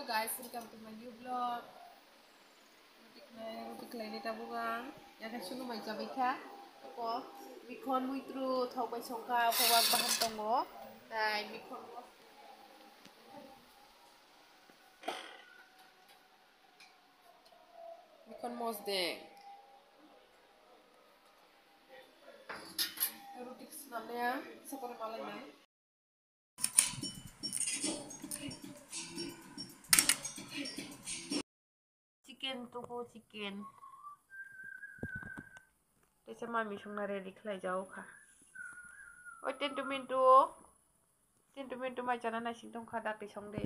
Hello guys, welcome to my new vlog. Roti kelai ni tabungan. Yang kasih lu macam ikan. Apa? Mikon muitru thau bai songka pawak bahan tongo. Dai mikon. Mikon mos deng. Roti senamnya seperti malai nai. Chicken tuku chicken. Desa mami sungna ready kelai jauh kah. Oi tentu macam mana sih dong kada di song deh.